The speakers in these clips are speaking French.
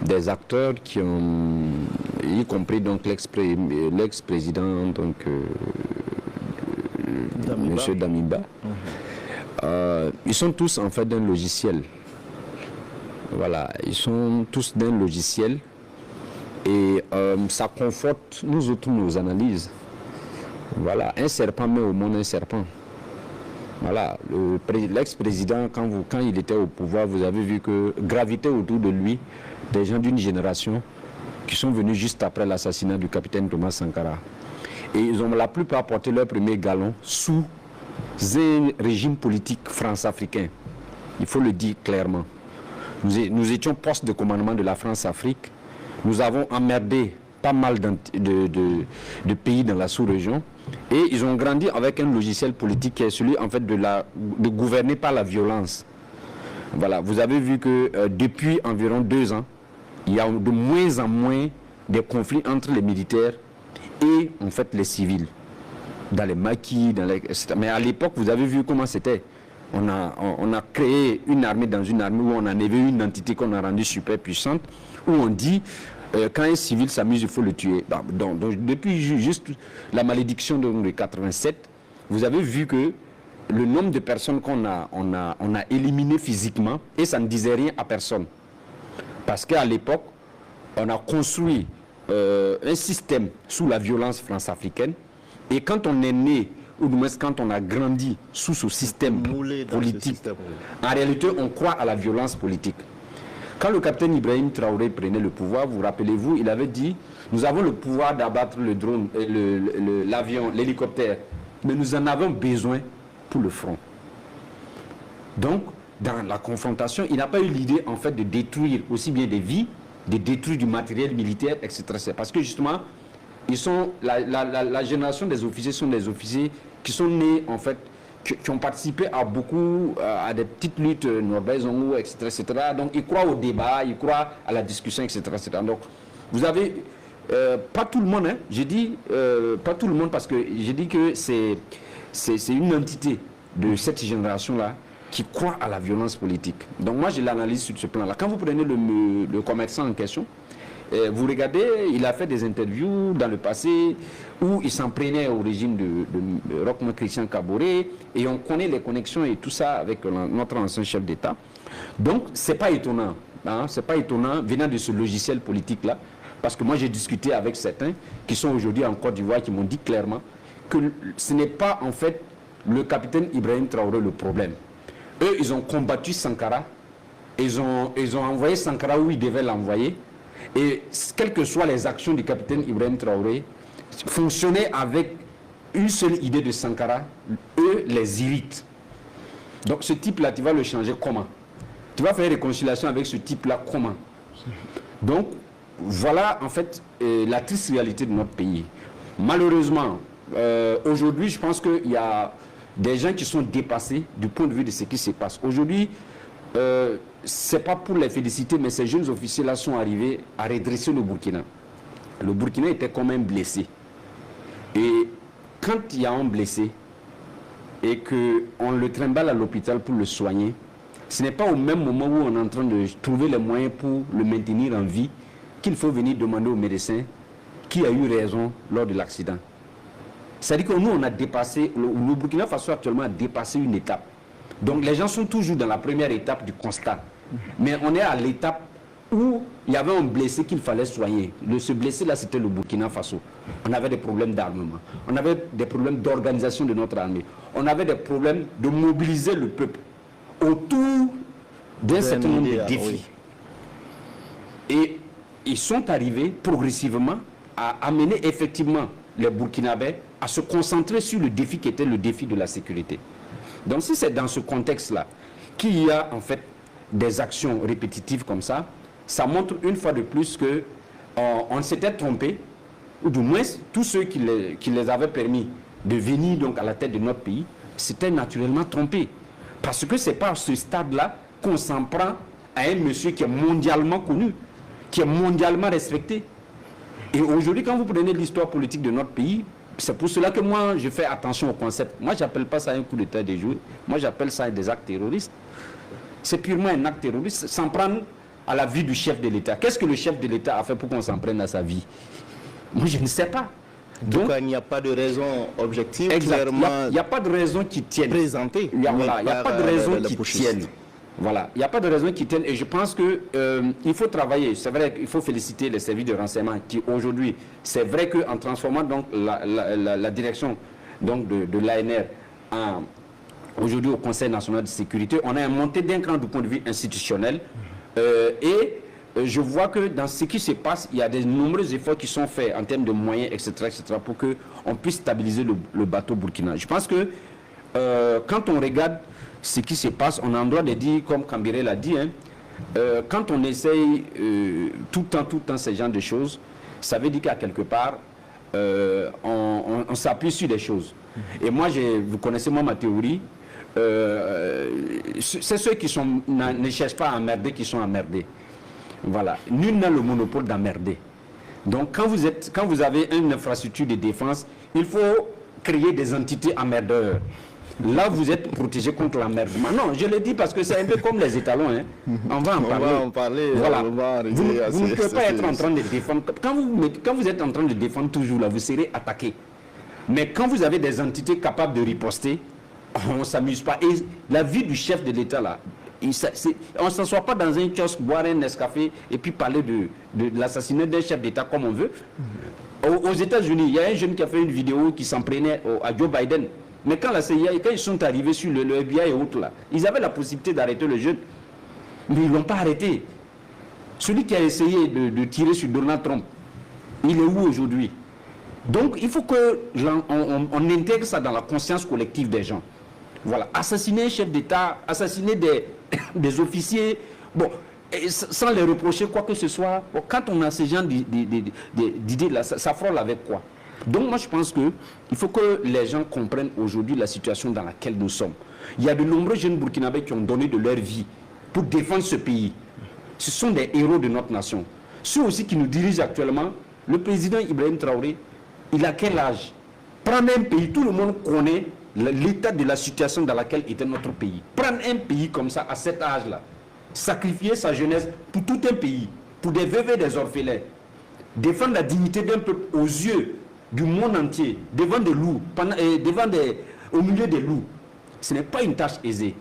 des acteurs qui ont, y compris donc l'ex-président, donc M. Damiba. Ils sont tous en fait d'un logiciel. Voilà, ils sont tous d'un logiciel et ça conforte nous autres nos analyses. Voilà, un serpent met au monde un serpent. Voilà, l'ex-président, quand il était au pouvoir, vous avez vu que gravitaient autour de lui des gens d'une génération qui sont venus juste après l'assassinat du capitaine Thomas Sankara. Et ils ont la plupart porté leur premier galon sous un régime politique france-africain. Il faut le dire clairement. Nous étions poste de commandement de la France-Afrique. Nous avons emmerdé pas mal de pays dans la sous-région. Et ils ont grandi avec un logiciel politique qui est celui en fait de gouverner par la violence. Voilà, vous avez vu que depuis environ 2 ans, il y a de moins en moins des conflits entre les militaires et en fait les civils. Dans les maquis, etc. Mais à l'époque, vous avez vu comment c'était. On a créé une armée dans une armée où on en avait une entité qu'on a rendue super puissante, où on dit quand un civil s'amuse, il faut le tuer. Donc, depuis juste la malédiction de 87, vous avez vu que le nombre de personnes qu'on a éliminées physiquement, et ça ne disait rien à personne. Parce qu'à l'époque, on a construit un système sous la violence france-africaine, et quand on est né, ou du moins quand on a grandi sous ce système politique, en réalité, on croit à la violence politique. Quand le capitaine Ibrahim Traoré prenait le pouvoir, vous rappelez-vous, il avait dit « Nous avons le pouvoir d'abattre le drone, l'avion, l'hélicoptère, mais nous en avons besoin pour le front. » Donc, dans la confrontation, il n'a pas eu l'idée en fait de détruire aussi bien des vies, de détruire du matériel militaire, etc. Parce que justement, ils sont, la génération des officiers sont des officiers qui sont nés en fait, qui ont participé à beaucoup, à des petites luttes Norbert Zongo, etc., etc. Donc ils croient au débat, ils croient à la discussion, etc., etc. Donc vous avez, pas tout le monde, hein, j'ai dit, pas tout le monde parce que j'ai dit que c'est une entité de cette génération-là qui croit à la violence politique. Donc moi je l'analyse sur ce plan-là. Quand vous prenez le commerçant en question, vous regardez, il a fait des interviews dans le passé où il s'en prenait au régime de Rochman Christian Kaboré et on connaît les connexions et tout ça avec notre ancien chef d'État. Donc, c'est pas étonnant. Hein, c'est pas étonnant venant de ce logiciel politique-là. Parce que moi, j'ai discuté avec certains qui sont aujourd'hui en Côte d'Ivoire qui m'ont dit clairement que ce n'est pas en fait le capitaine Ibrahim Traoré le problème. Eux, ils ont combattu Sankara. Ils ont envoyé Sankara où ils devaient l'envoyer. Et quelles que soient les actions du capitaine Ibrahim Traoré, fonctionner avec une seule idée de Sankara, eux les irritent. Donc ce type-là, tu vas le changer comment? Tu vas faire réconciliation avec ce type-là comment? Donc voilà en fait la triste réalité de notre pays. Malheureusement, aujourd'hui je pense qu'il y a des gens qui sont dépassés du point de vue de ce qui se passe. Aujourd'hui, c'est pas pour les féliciter, mais ces jeunes officiers-là sont arrivés à redresser le Burkina. Le Burkina était quand même blessé. Et quand il y a un blessé et qu'on le trimballe à l'hôpital pour le soigner, ce n'est pas au même moment où on est en train de trouver les moyens pour le maintenir en vie qu'il faut venir demander au médecin qui a eu raison lors de l'accident. C'est-à-dire que nous, on a dépassé, le Burkina Faso actuellement a dépassé une étape. Donc les gens sont toujours dans la première étape du constat. Mais on est à l'étape où il y avait un blessé qu'il fallait soigner. Ce blessé-là, c'était le Burkina Faso. On avait des problèmes d'armement. On avait des problèmes d'organisation de notre armée. On avait des problèmes de mobiliser le peuple autour d'un certain nombre de défis. Oui. Et ils sont arrivés progressivement à amener effectivement les Burkinabés à se concentrer sur le défi qui était le défi de la sécurité. Donc si c'est dans ce contexte-là qu'il y a en fait des actions répétitives comme ça, ça montre une fois de plus que on s'était trompé, ou du moins tous ceux qui les avaient permis de venir donc à la tête de notre pays, s'étaient naturellement trompés. Parce que c'est pas à ce stade-là qu'on s'en prend à un monsieur qui est mondialement connu, qui est mondialement respecté. Et aujourd'hui, quand vous prenez l'histoire politique de notre pays, c'est pour cela que moi, je fais attention au concept. Moi, je n'appelle pas ça un coup d'état déjoué. Moi, j'appelle ça des actes terroristes. C'est purement un acte terroriste. S'en prendre à la vie du chef de l'État. Qu'est-ce que le chef de l'État a fait pour qu'on s'en prenne à sa vie? Moi, je ne sais pas. Donc, il n'y a pas de raison objective, clairement. Il n'y a pas de raison qui tienne. Présentée. Il n'y a pas de raison qui tienne. Voilà, il n'y a pas de raison qui tienne. Et je pense qu'il faut travailler. C'est vrai qu'il faut féliciter les services de renseignement qui, aujourd'hui, c'est vrai qu'en transformant donc, la direction donc, de l'ANR aujourd'hui au Conseil national de sécurité, on a monté d'un cran du point de vue institutionnel. Je vois que dans ce qui se passe, il y a de nombreux efforts qui sont faits en termes de moyens, etc. pour qu'on puisse stabiliser le bateau Burkina. Je pense que quand on regarde ce qui se passe, on a le droit de dire, comme Kambiré l'a dit, quand on essaye tout le temps ce genre de choses, ça veut dire qu'à quelque part, on s'appuie sur des choses. Et moi, vous connaissez ma théorie, c'est ceux qui ne cherchent pas à emmerder qui sont emmerdés. Voilà. Nul n'a le monopole d'emmerder. Donc, quand vous avez une infrastructure de défense, il faut créer des entités emmerdeurs. Là, vous êtes protégé contre l'emmerdement. Non, je le dis parce que c'est un peu comme les étalons. Hein. On va en parler. Voilà. Vous ne pouvez pas être en train de défendre. Quand vous êtes en train de défendre toujours, là, vous serez attaqué. Mais quand vous avez des entités capables de riposter, on ne s'amuse pas. Et la vie du chef de l'État, là, on ne s'assoit pas dans un kiosque, boire un Nescafé et puis parler de l'assassinat d'un chef d'État comme on veut. Aux États-Unis, il y a un jeune qui a fait une vidéo qui s'en prenait à Joe Biden. Mais quand la CIA, quand ils sont arrivés sur le FBI et autres, là, ils avaient la possibilité d'arrêter le jeune. Mais ils ne l'ont pas arrêté. Celui qui a essayé de tirer sur Donald Trump, il est où aujourd'hui? Donc, il faut qu'on intègre ça dans la conscience collective des gens. Voilà, assassiner un chef d'État, assassiner des officiers, bon, sans les reprocher quoi que ce soit. Bon, quand on a ce genre d'idées-là, ça frôle avec quoi? Donc moi je pense qu'il faut que les gens comprennent aujourd'hui la situation dans laquelle nous sommes. Il y a de nombreux jeunes Burkinabés qui ont donné de leur vie pour défendre ce pays. Ce sont des héros de notre nation. Ceux aussi qui nous dirigent actuellement, le président Ibrahim Traoré, il a quel âge? Prendre un pays, tout le monde connaît l'état de la situation dans laquelle était notre pays. Prendre un pays comme ça, à cet âge-là, sacrifier sa jeunesse pour tout un pays, pour des veuves et des orphelins, défendre la dignité d'un peuple aux yeux du monde entier, devant des loups, au milieu des loups, ce n'est pas une tâche aisée.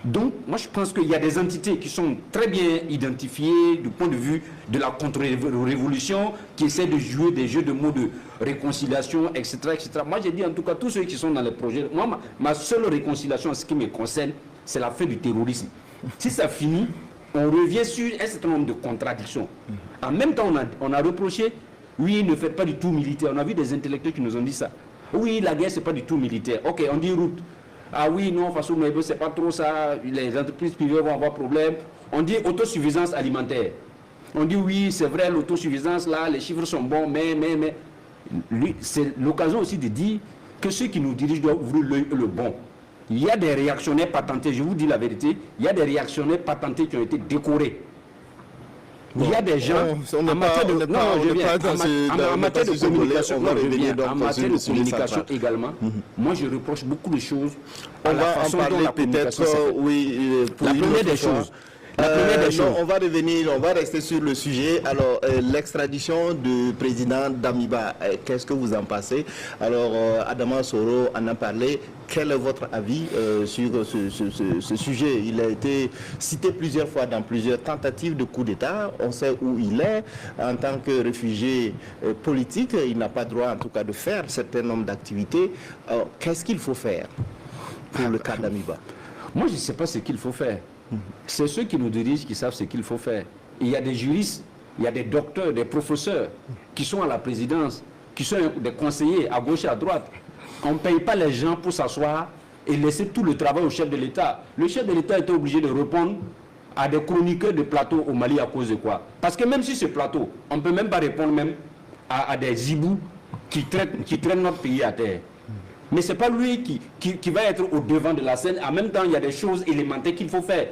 Donc, moi je pense qu'il y a des entités qui sont très bien identifiées du point de vue de la contre-révolution, qui essaient de jouer des jeux de mots de réconciliation, etc. etc. Moi j'ai dit en tout cas, tous ceux qui sont dans les projets, moi ma seule réconciliation en ce qui me concerne, c'est la fin du terrorisme. Si ça finit, on revient sur un certain nombre de contradictions. En même temps, on a reproché, oui, ne faites pas du tout militaire. On a vu des intellectuels qui nous ont dit ça. Oui, la guerre, c'est pas du tout militaire. Ok, on dit route. Ah oui, non, façon, c'est pas trop ça. Les entreprises privées vont avoir problème. On dit autosuffisance alimentaire. On dit oui, c'est vrai, l'autosuffisance, là, les chiffres sont bons, mais. C'est l'occasion aussi de dire que ceux qui nous dirigent doivent ouvrir le bon. Il y a des réactionnaires patentés, je vous dis la vérité, il y a des réactionnaires patentés qui ont été décorés. Bon, il y a des gens en matière de communication également. Moi, je reproche beaucoup de choses. On va en parler peut-être. Oui, la première des choses. On va revenir, on va rester sur le sujet. Alors, l'extradition du président Damiba, qu'est-ce que vous en pensez? Alors, Adama Soro en a parlé. Quel est votre avis sur ce sujet? Il a été cité plusieurs fois dans plusieurs tentatives de coup d'État. On sait où il est. En tant que réfugié politique, il n'a pas droit en tout cas de faire un certain nombre d'activités. Qu'est-ce qu'il faut faire pour le cas d'Damiba? Moi, je ne sais pas ce qu'il faut faire. C'est ceux qui nous dirigent qui savent ce qu'il faut faire. Il y a des juristes, il y a des docteurs, des professeurs qui sont à la présidence, qui sont des conseillers à gauche et à droite. On ne paye pas les gens pour s'asseoir et laisser tout le travail au chef de l'État. Le chef de l'État était obligé de répondre à des chroniqueurs de plateau au Mali à cause de quoi? Parce que même si ce plateau, on ne peut même pas répondre même à des hibous qui traînent notre pays à terre. Mais ce n'est pas lui qui va être au devant de la scène. En même temps, il y a des choses élémentaires qu'il faut faire.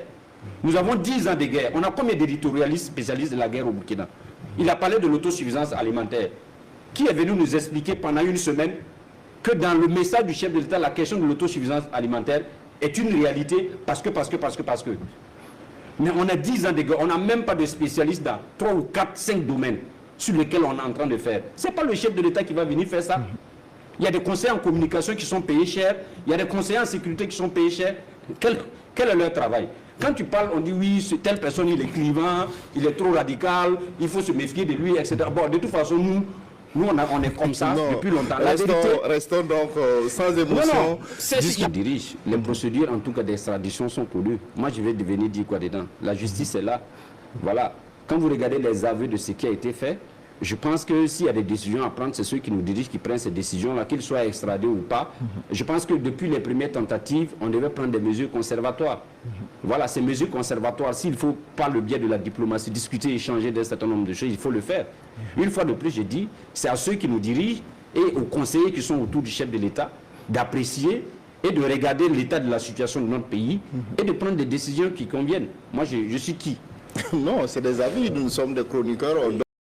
Nous avons 10 ans de guerre. On a combien d'éditorialistes spécialistes de la guerre au Burkina? Il a parlé de l'autosuffisance alimentaire. Qui est venu nous expliquer pendant une semaine que dans le message du chef de l'État, la question de l'autosuffisance alimentaire est une réalité parce que. Mais on a 10 ans de guerre, on n'a même pas de spécialistes dans 3 ou 4, 5 domaines sur lesquels on est en train de faire. Ce n'est pas le chef de l'État qui va venir faire ça. Il y a des conseillers en communication qui sont payés cher, il y a des conseillers en sécurité qui sont payés cher. Quel est leur travail? Quand tu parles, on dit oui, telle personne, il est clivant, il est trop radical, il faut se méfier de lui, etc. Bon, de toute façon, nous on est comme ça depuis longtemps. Restons donc sans émotion. Non, c'est ce qui dirige. Les procédures, en tout cas d'extradition, sont connues. Moi, je vais venir dire quoi dedans? La justice est là. Voilà. Quand vous regardez les aveux de ce qui a été fait, je pense que s'il y a des décisions à prendre, c'est ceux qui nous dirigent qui prennent ces décisions-là, qu'ils soient extradés ou pas. Je pense que depuis les premières tentatives, on devait prendre des mesures conservatoires. Voilà, ces mesures conservatoires, s'il faut, par le biais de la diplomatie, discuter, échanger d'un certain nombre de choses, il faut le faire. Une fois de plus, je dis, c'est à ceux qui nous dirigent et aux conseillers qui sont autour du chef de l'État d'apprécier et de regarder l'état de la situation de notre pays et de prendre des décisions qui conviennent. Moi, je suis qui? Non, c'est des avis, nous sommes des chroniqueurs.